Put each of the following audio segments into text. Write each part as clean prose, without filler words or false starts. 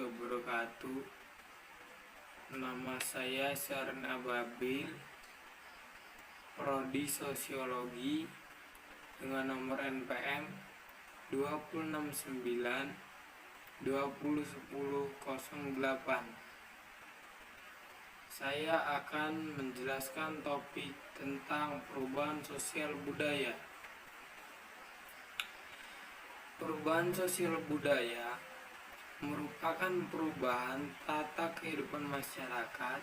wabarakatuh. Nama saya Syarn Ababil, Prodi Sosiologi, dengan nomor NPM 269 201008. Saya akan menjelaskan topik tentang perubahan sosial budaya. Perubahan sosial budaya merupakan perubahan tata kehidupan masyarakat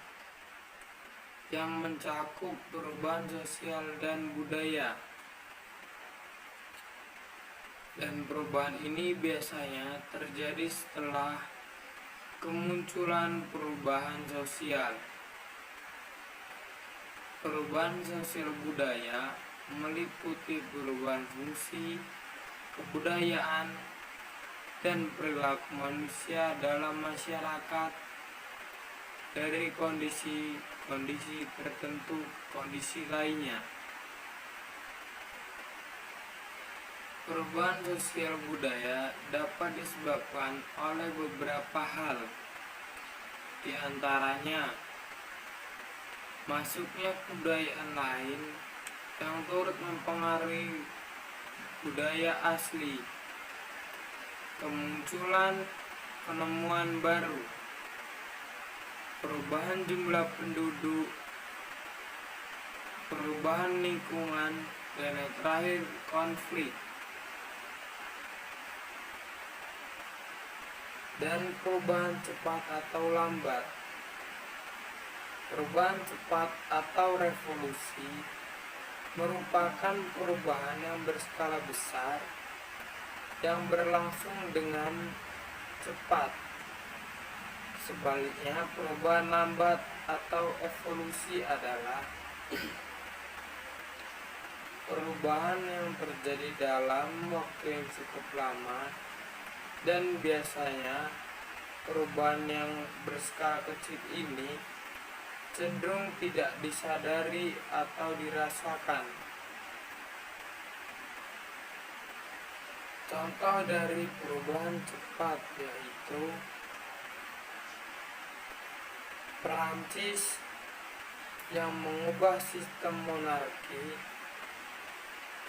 yang mencakup perubahan sosial dan budaya. Dan perubahan ini biasanya terjadi setelah kemunculan perubahan sosial. Perubahan sosial budaya meliputi perubahan fungsi, kebudayaan, dan perilaku manusia dalam masyarakat dari kondisi tertentu kondisi lainnya. Perubahan sosial budaya dapat disebabkan oleh beberapa hal, di antaranya masuknya kebudayaan lain yang turut mempengaruhi budaya asli, kemunculan penemuan baru, perubahan jumlah penduduk, perubahan lingkungan, dan yang terakhir konflik. Dan perubahan cepat atau lambat. Perubahan cepat atau revolusi merupakan perubahan yang berskala besar yang berlangsung dengan cepat. Sebaliknya, perubahan lambat atau evolusi adalah perubahan yang terjadi dalam waktu yang cukup lama, dan biasanya perubahan yang berskala kecil ini cenderung tidak disadari atau dirasakan. Contoh dari perubahan cepat yaitu Perancis yang mengubah sistem monarki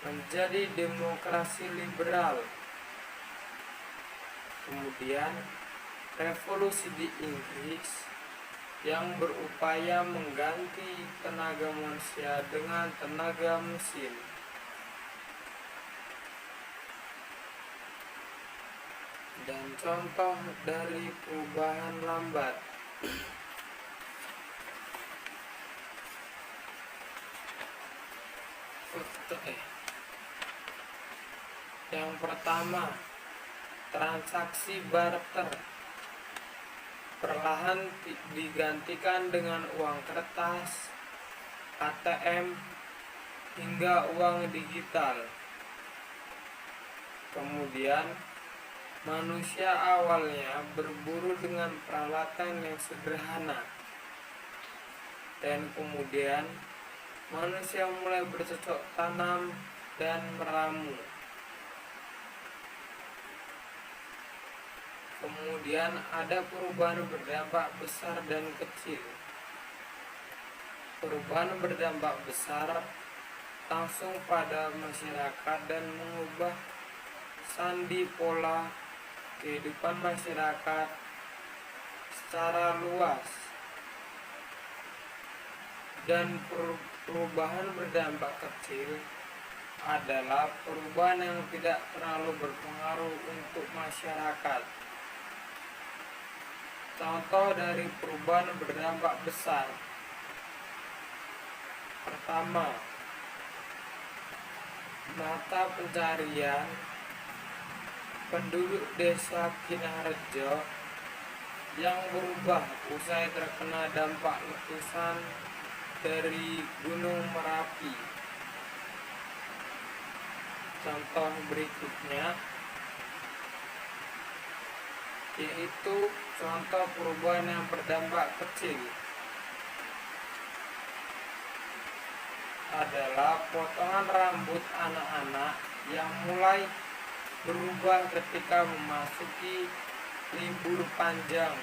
menjadi demokrasi liberal. Kemudian revolusi di Inggris yang berupaya mengganti tenaga manusia dengan tenaga mesin. Dan contoh dari perubahan lambat. Yang pertama, transaksi barter perlahan digantikan dengan uang kertas, ATM, hingga uang digital. Kemudian, manusia awalnya berburu dengan peralatan yang sederhana, dan kemudian manusia mulai bercocok tanam dan meramu. Kemudian ada perubahan berdampak besar dan kecil. Perubahan berdampak besar langsung pada masyarakat dan mengubah sandi pola kehidupan masyarakat secara luas. Dan perubahan berdampak kecil adalah perubahan yang tidak terlalu berpengaruh untuk masyarakat. Contoh dari perubahan berdampak besar. Pertama, mata pencarian penduduk desa Kinaharjo yang berubah usai terkena dampak letusan dari Gunung Merapi. Contoh berikutnya yaitu contoh perubahan yang berdampak kecil adalah potongan rambut anak-anak yang mulai berubah ketika memasuki libur panjang.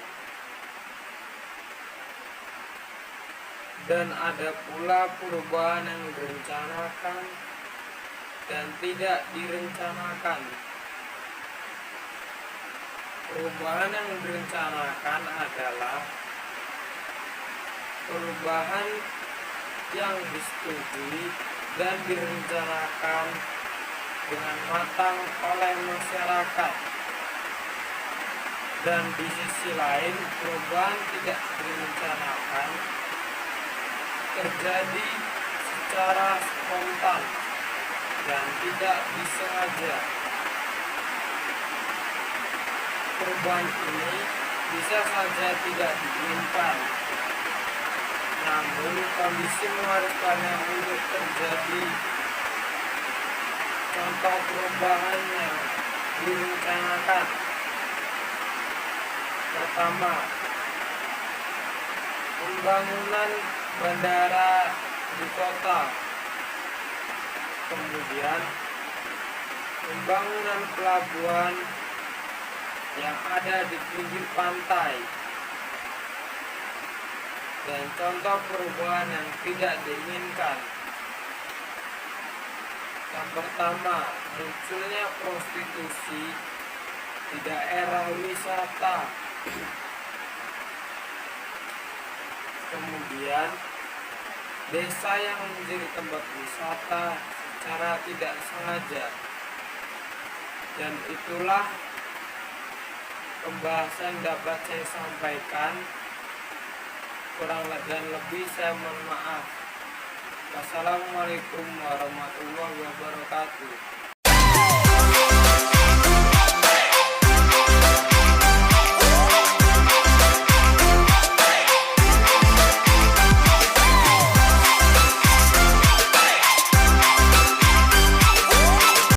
Dan ada pula perubahan yang direncanakan dan tidak direncanakan. Perubahan yang direncanakan adalah perubahan yang disetujui dan direncanakan dengan matang oleh masyarakat. Dan di sisi lain, perubahan tidak direncanakan terjadi secara spontan dan tidak disengaja. Perubahan ini bisa saja tidak diinginkan, namun kondisi mengharuskannya untuk terjadi. Contoh perubahan yang direncanakan: pertama, pembangunan bandara di kota. Kemudian, pembangunan pelabuhan yang ada di pinggir pantai. Dan contoh perubahan yang tidak diinginkan: yang pertama, munculnya prostitusi di daerah wisata. Kemudian, desa yang menjadi tempat wisata secara tidak sengaja. Dan itulah pembahasan dapat saya sampaikan. Kurang dan lebih saya mohon maaf. Wassalamualaikum warahmatullahi wabarakatuh.